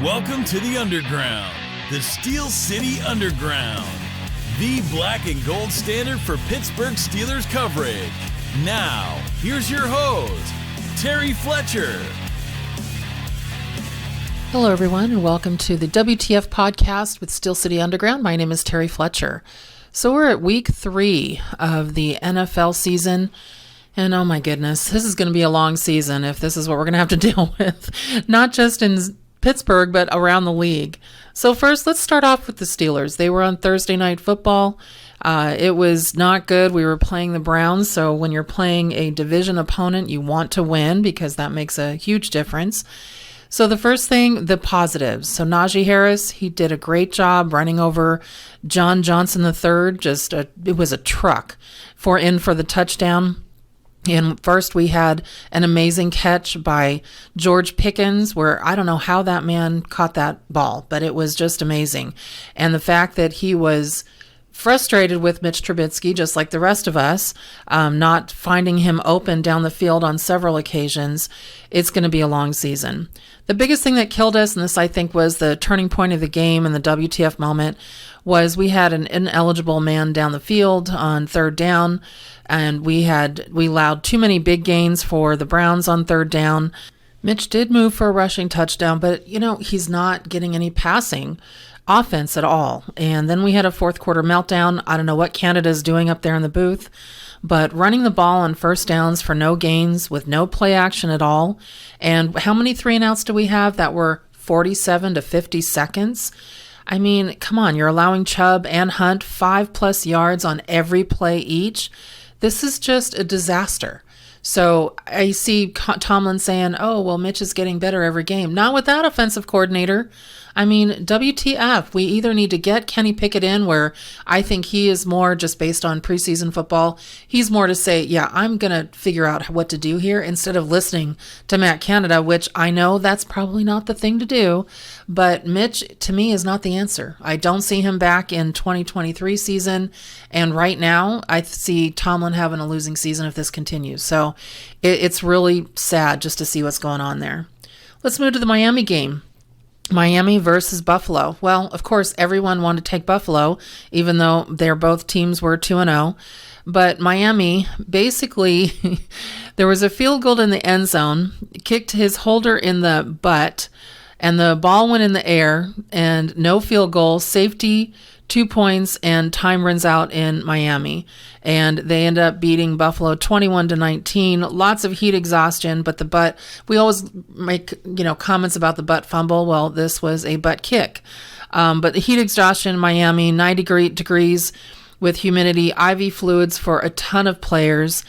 Welcome to the Underground, the Steel City Underground, the black and gold standard for Pittsburgh Steelers coverage. Now, here's your host, Terry Fletcher. Hello, everyone, and welcome to the WTF podcast with Steel City Underground. My name is Terry Fletcher. So we're at week 3 of the NFL season, and oh my goodness, this is going to be a long season if this is what we're going to have to deal with, not just in Pittsburgh, but around the league. So first, let's start off with the Steelers. They were on Thursday Night Football. It was not good. We were playing the Browns, so when you're playing a division opponent, you want to win because that makes a huge difference. So the first thing, the positives. So Najee Harris, he did a great job running over John Johnson III. It was a truck for the touchdown. And first we had an amazing catch by George Pickens where I don't know how that man caught that ball, but it was just amazing. And the fact that he was frustrated with Mitch Trubisky, just like the rest of us, not finding him open down the field on several occasions, it's going to be a long season. The biggest thing that killed us, and this I think was the turning point of the game and the WTF moment, was we had an ineligible man down the field on third down, and we allowed too many big gains for the Browns on third down. Mitch did move for a rushing touchdown, but he's not getting any passing offense at all. And then we had a fourth quarter meltdown. I don't know what Canada's doing up there in the booth, but running the ball on first downs for no gains with no play action at all. And how many 3-and-outs do we have that were 47 to 50 seconds? I mean, come on, you're allowing Chubb and Hunt 5+ yards on every play each. This is just a disaster. So I see Tomlin saying, oh, well, Mitch is getting better every game. Not with that offensive coordinator. I mean, WTF, we either need to get Kenny Pickett in where I think he is more just based on preseason football. He's more to say, yeah, I'm going to figure out what to do here instead of listening to Matt Canada, which I know that's probably not the thing to do. But Mitch, to me, is not the answer. I don't see him back in 2023 season. And right now, I see Tomlin having a losing season if this continues. So it's really sad just to see what's going on there. Let's move to the Miami game. Miami versus Buffalo. Well, of course, everyone wanted to take Buffalo, even though both teams were 2-0. But Miami, basically, there was a field goal in the end zone, kicked his holder in the butt, and the ball went in the air, and no field goal, safety, 2 points, and time runs out in Miami. And they end up beating Buffalo 21-19. Lots of heat exhaustion, but the butt, we always make, comments about the butt fumble. Well, this was a butt kick. But the heat exhaustion in Miami, 90 degrees with humidity, IV fluids for a ton of players.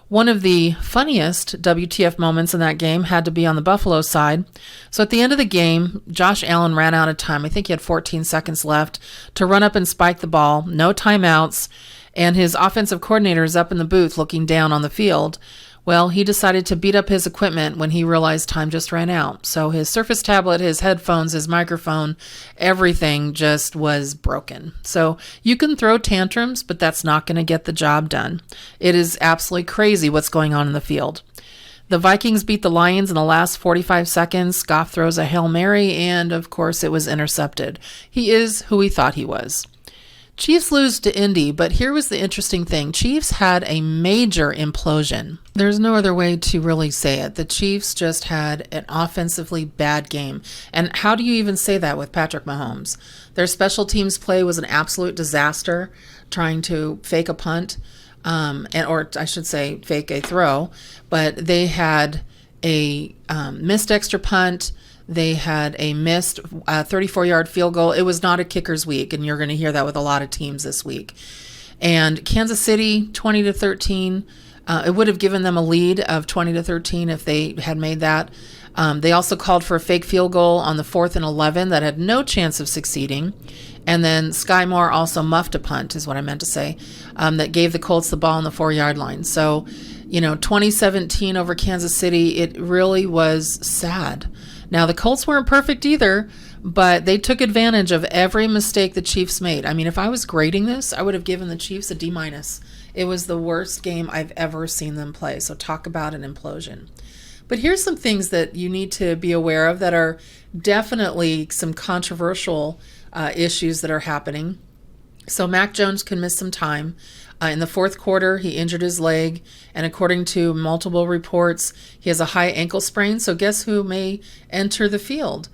One of the funniest WTF moments in that game had to be on the Buffalo side. So at the end of the game, Josh Allen ran out of time. I think he had 14 seconds left to run up and spike the ball. No timeouts. And his offensive coordinator is up in the booth looking down on the field. Well, he decided to beat up his equipment when he realized time just ran out. So his Surface tablet, his headphones, his microphone, everything just was broken. So you can throw tantrums, but that's not going to get the job done. It is absolutely crazy what's going on in the field. The Vikings beat the Lions in the last 45 seconds. Goff throws a Hail Mary, and of course it was intercepted. He is who we thought he was. Chiefs lose to Indy, but here was the interesting thing. Chiefs had a major implosion. There's no other way to really say it. The Chiefs just had an offensively bad game. And how do you even say that with Patrick Mahomes? Their special teams play was an absolute disaster, trying to fake a punt, or I should say fake a throw. But they had a missed extra punt. They had a missed 34-yard field goal. It was not a kicker's week, and you're going to hear that with a lot of teams this week. And Kansas City, 20-13. It would have given them a lead of 20-13 if they had made that. They also called for a fake field goal on the 4th and 11 that had no chance of succeeding. And then Sky Moore also muffed a punt, is what I meant to say, that gave the Colts the ball on the 4-yard line. So, 2017 over Kansas City, it really was sad. Now, the Colts weren't perfect either, but they took advantage of every mistake the Chiefs made. I mean, if I was grading this, I would have given the Chiefs a D-. It was the worst game I've ever seen them play, so talk about an implosion. But here's some things that you need to be aware of that are definitely some controversial issues that are happening. So Mac Jones can miss some time. In the fourth quarter, he injured his leg, and according to multiple reports, he has a high ankle sprain. So guess who may enter the field?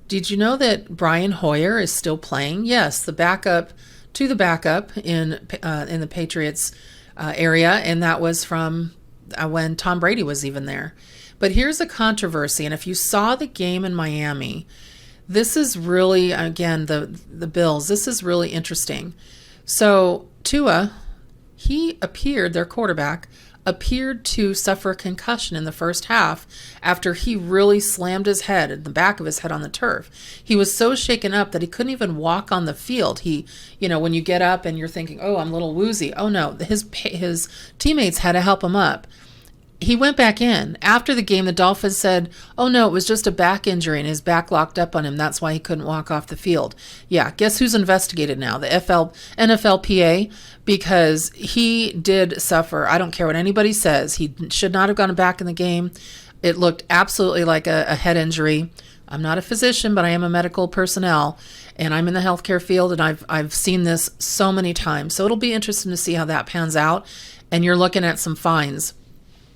Did you know that Brian Hoyer is still playing? Yes, the backup to the backup in the Patriots area, and that was from when Tom Brady was even there. But here's a controversy, and if you saw the game in Miami, this is really, again, the Bills, this is really interesting. So Tua, their quarterback, appeared to suffer a concussion in the first half after he really slammed his head and the back of his head on the turf. He was so shaken up that he couldn't even walk on the field. When you get up and you're thinking, oh, I'm a little woozy. Oh no, his teammates had to help him up. He went back in. After the game, the Dolphins said, oh no, it was just a back injury and his back locked up on him. That's why he couldn't walk off the field. Yeah, guess who's investigated now? The NFLPA, because he did suffer. I don't care what anybody says. He should not have gone back in the game. It looked absolutely like a head injury. I'm not a physician, but I am a medical personnel, and I'm in the healthcare field, and I've seen this so many times. So it'll be interesting to see how that pans out, and you're looking at some fines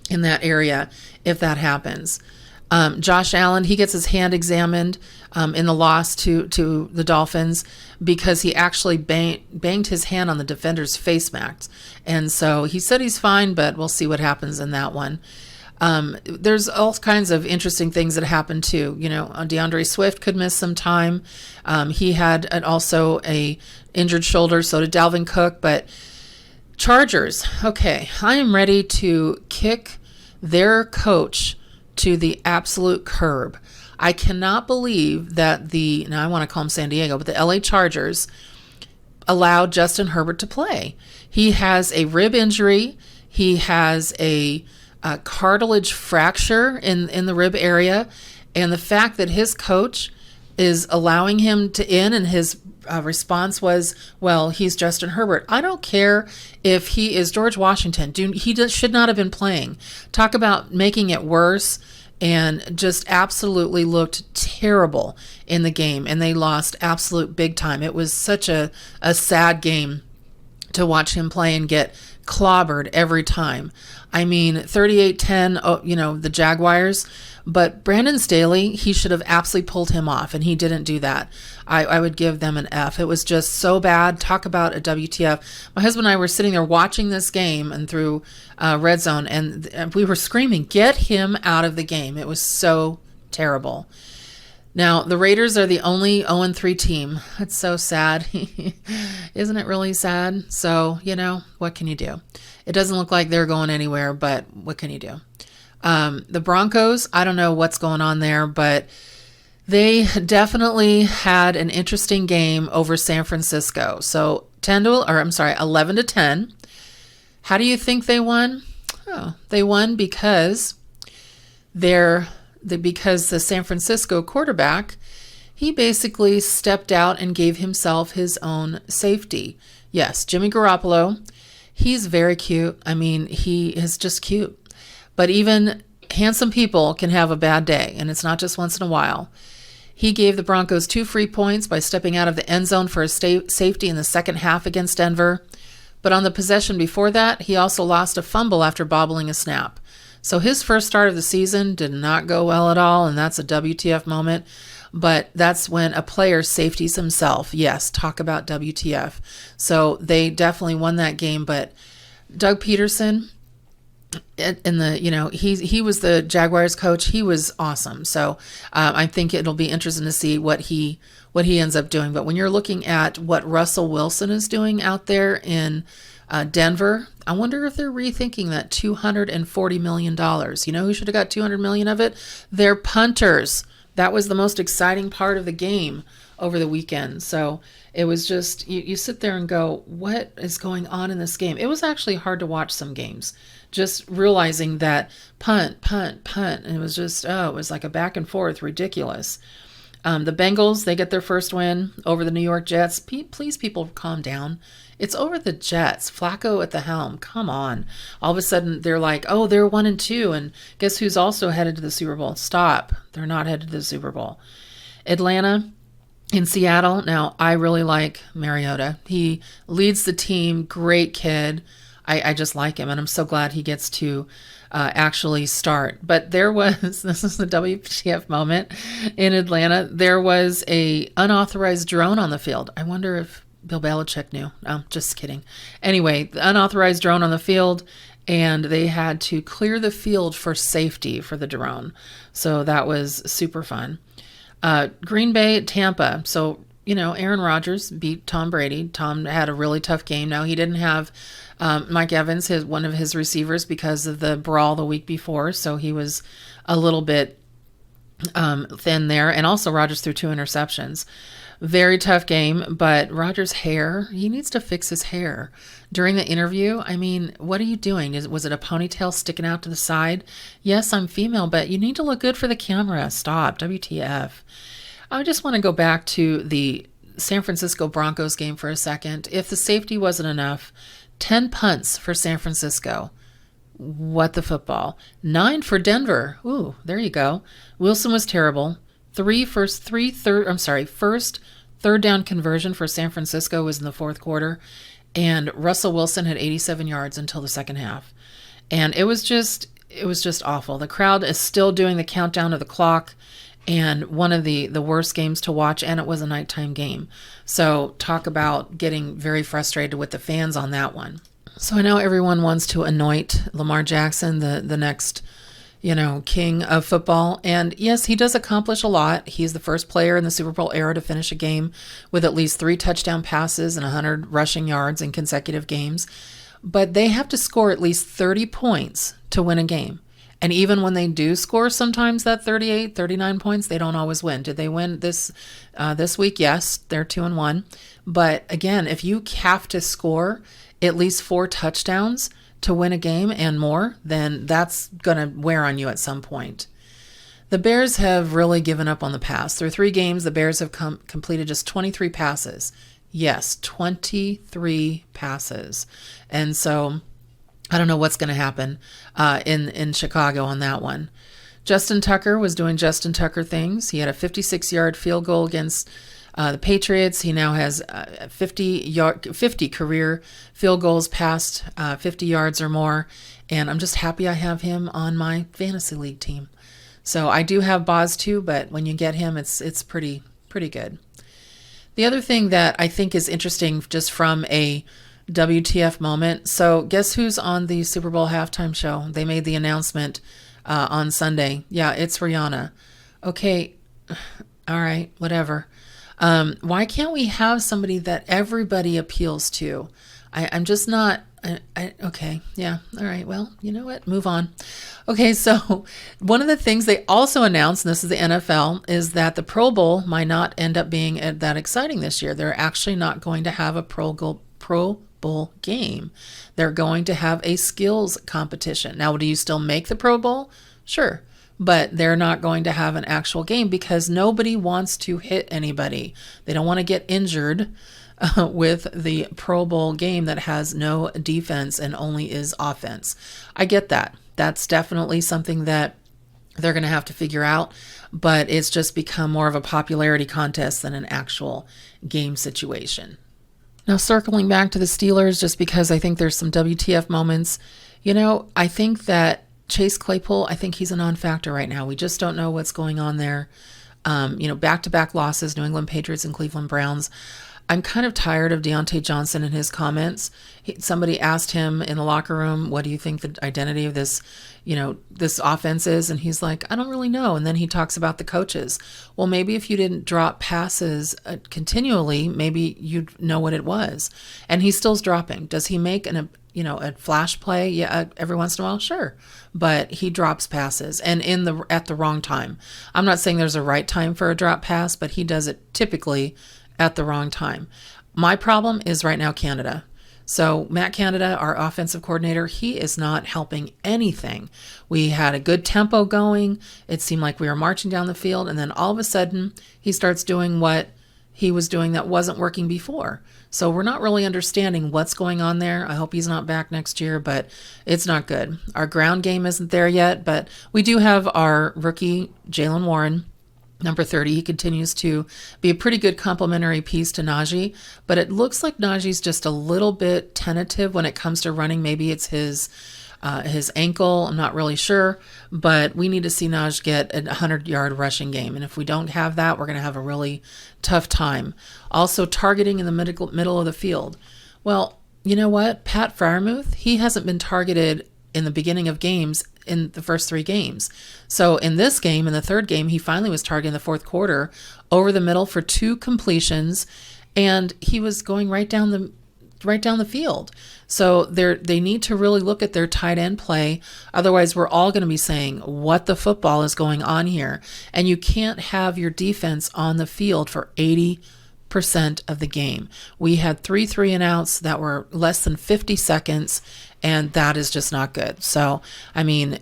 in that area if that happens. Josh Allen, he gets his hand examined in the loss to the Dolphins because he actually banged his hand on the defender's face mask. And so he said he's fine, but we'll see what happens in that one. There's all kinds of interesting things that happen too. DeAndre Swift could miss some time. He had also a injured shoulder, so did Dalvin Cook, but Chargers, okay, I am ready to kick their coach to the absolute curb. I cannot believe that now I want to call him San Diego, but the LA Chargers allowed Justin Herbert to play. He has a rib injury. He has a cartilage fracture in the rib area. And the fact that his coach is allowing him and his response was, well, he's Justin Herbert. I don't care if he is George Washington. Should not have been playing. Talk about making it worse, and just absolutely looked terrible in the game, and they lost absolute big time. It was such a sad game to watch him play and get clobbered every time. I mean, 38-10, the Jaguars, but Brandon Staley, he should have absolutely pulled him off, and he didn't do that. I would give them an F. It was just so bad. Talk about a WTF. My husband and I were sitting there watching this game and through Red Zone, and we were screaming, get him out of the game. It was so terrible. Now, the Raiders are the only 0-3 team. It's so sad. Isn't it really sad? So, what can you do? It doesn't look like they're going anywhere, but what can you do? The Broncos, I don't know what's going on there, but they definitely had an interesting game over San Francisco. So 11-10. How do you think they won? Oh, they won because the San Francisco quarterback, he basically stepped out and gave himself his own safety. Yes, Jimmy Garoppolo, he's very cute. I mean, he is just cute. But even handsome people can have a bad day, and it's not just once in a while. He gave the Broncos 2 free points by stepping out of the end zone for a safety in the second half against Denver. But on the possession before that, he also lost a fumble after bobbling a snap. So his first start of the season did not go well at all, and that's a WTF moment. But that's when a player safeties himself. Yes, talk about WTF. So they definitely won that game, but Doug Peterson, he was the Jaguars coach. He was awesome. So I think it'll be interesting to see what he ends up doing. But when you're looking at what Russell Wilson is doing out there in Denver, I wonder if they're rethinking that $240 million. You know who should have got $200 million of it? Their punters. That was the most exciting part of the game over the weekend. So it was just, you sit there and go, what is going on in this game? It was actually hard to watch some games, just realizing that punt. And it was just, it was like a back and forth, ridiculous. The Bengals, they get their first win over the New York Jets. Please, people, calm down. It's over the Jets. Flacco at the helm. Come on. All of a sudden, they're like, oh, they're 1-2, and guess who's also headed to the Super Bowl? Stop. They're not headed to the Super Bowl. Atlanta in Seattle. Now, I really like Mariota. He leads the team. Great kid. I just like him, and I'm so glad he gets to actually start. But there was, this is the WTF moment in Atlanta, there was a unauthorized drone on the field. I wonder if Bill Belichick knew. No, just kidding. Anyway, the unauthorized drone on the field, and they had to clear the field for safety for the drone. So that was super fun. Green Bay, Tampa. So, Aaron Rodgers beat Tom Brady. Tom had a really tough game. Now, he didn't have Mike Evans, one of his receivers, because of the brawl the week before. So he was a little bit thin there. And also Rodgers threw 2 interceptions. Very tough game. But Rodgers' hair, he needs to fix his hair. During the interview, I mean, what are you doing? Was it a ponytail sticking out to the side? Yes, I'm female, but you need to look good for the camera. Stop. WTF. I just want to go back to the San Francisco Broncos game for a second. If the safety wasn't enough, 10 punts for San Francisco. What the football? 9 for Denver. Ooh, there you go. Wilson was terrible. First third down conversion for San Francisco was in the fourth quarter, and Russell Wilson had 87 yards until the second half. And it was just awful. The crowd is still doing the countdown of the clock, and one of the worst games to watch, and it was a nighttime game. So talk about getting very frustrated with the fans on that one. So I know everyone wants to anoint Lamar Jackson the next, king of football. And yes, he does accomplish a lot. He's the first player in the Super Bowl era to finish a game with at least 3 touchdown passes and 100 rushing yards in consecutive games. But they have to score at least 30 points to win a game. And even when they do score sometimes that 38, 39 points, they don't always win. Did they win this week? Yes, they're 2-1. But again, if you have to score at least 4 touchdowns to win a game and more, then that's going to wear on you at some point. The Bears have really given up on the pass. Through 3 games, the Bears have completed just 23 passes. Yes, 23 passes. And so I don't know what's going to happen in Chicago on that one. Justin Tucker was doing Justin Tucker things. He had a 56-yard field goal against the Patriots. He now has 50 career field goals past 50 yards or more. And I'm just happy I have him on my fantasy league team. So I do have Boz too, but when you get him, it's pretty good. The other thing that I think is interesting just from a WTF moment. So guess who's on the Super Bowl halftime show? They made the announcement on Sunday. Yeah, it's Rihanna. Okay. All right. Whatever. Why can't we have somebody that everybody appeals to? I'm just not. Okay. Yeah. All right. Well, you know what? Move on. Okay. So one of the things they also announced, and this is the NFL, is that the Pro Bowl might not end up being that exciting this year. They're actually not going to have a Pro Bowl game. They're going to have a skills competition. Now, do you still make the Pro Bowl? Sure. But they're not going to have an actual game because nobody wants to hit anybody. They don't want to get injured with the Pro Bowl game that has no defense and only is offense. I get that. That's definitely something that they're going to have to figure out, but it's just become more of a popularity contest than an actual game situation. Now, circling back to the Steelers, just because I think there's some WTF moments, I think that Chase Claypool, I think he's a non-factor right now. We just don't know what's going on there. Back-to-back losses, New England Patriots and Cleveland Browns. I'm kind of tired of Deontay Johnson and his comments. Somebody asked him in the locker room, what do you think the identity of this, this offense is? And he's like, I don't really know. And then he talks about the coaches. Well, maybe if you didn't drop passes continually, maybe you'd know what it was. And he still's dropping. Does he make a flash play? Yeah, every once in a while, sure. But he drops passes and at the wrong time. I'm not saying there's a right time for a drop pass, but he does it typically at the wrong time. My problem is right now Canada. So Matt Canada, our offensive coordinator, he is not helping anything. We had a good tempo going. It seemed like we were marching down the field. And then all of a sudden, he starts doing what he was doing that wasn't working before. So we're not really understanding what's going on there. I hope he's not back next year, but it's not good. Our ground game isn't there yet, but we do have our rookie, Jaylen Warren, number 30. He continues to be a pretty good complementary piece to Najee, but it looks like Najee's just a little bit tentative when it comes to running. Maybe it's his ankle. I'm not really sure, but we need to see Najee get a 100-yard rushing game. And if we don't have that, we're going to have a really tough time. Also, targeting in the middle of the field. Well, you know what? Pat Freiermuth, he hasn't been targeted in the beginning of games in the first 3 games. So in this game, in the third game, he finally was targeted in the fourth quarter over the middle for 2 completions, and he was going right down the field. So they need to really look at their tight end play. Otherwise, we're all going to be saying, what the football is going on here? And you can't have your defense on the field for 80% of the game. We had 3 3-and-outs that were less than 50 seconds, and that is just not good. So, I mean,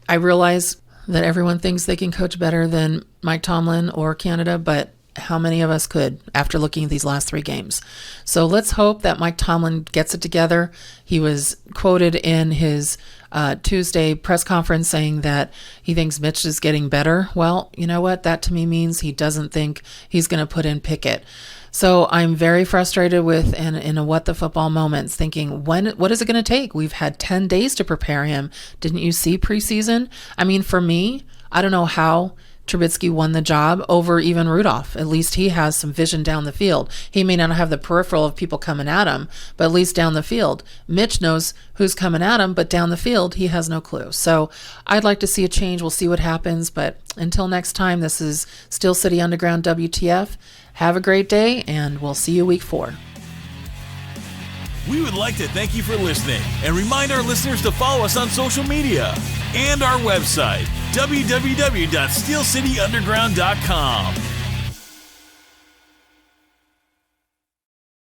I realize that everyone thinks they can coach better than Mike Tomlin or Canada, but how many of us could after looking at these last 3 games? So let's hope that Mike Tomlin gets it together. He was quoted in his Tuesday press conference saying that he thinks Mitch is getting better. Well, you know what? That to me means he doesn't think he's going to put in Pickett. So I'm very frustrated with in a what the football moments, thinking, what is it going to take? We've had 10 days to prepare him. Didn't you see preseason? I mean, for me, I don't know how Trubisky won the job over even Rudolph. At least he has some vision down the field. He may not have the peripheral of people coming at him, but at least down the field. Mitch knows who's coming at him, but down the field, he has no clue. So I'd like to see a change. We'll see what happens. But until next time, this is Steel City Underground WTF. Have a great day, and we'll see you week 4. We would like to thank you for listening and remind our listeners to follow us on social media and our website, www.steelcityunderground.com.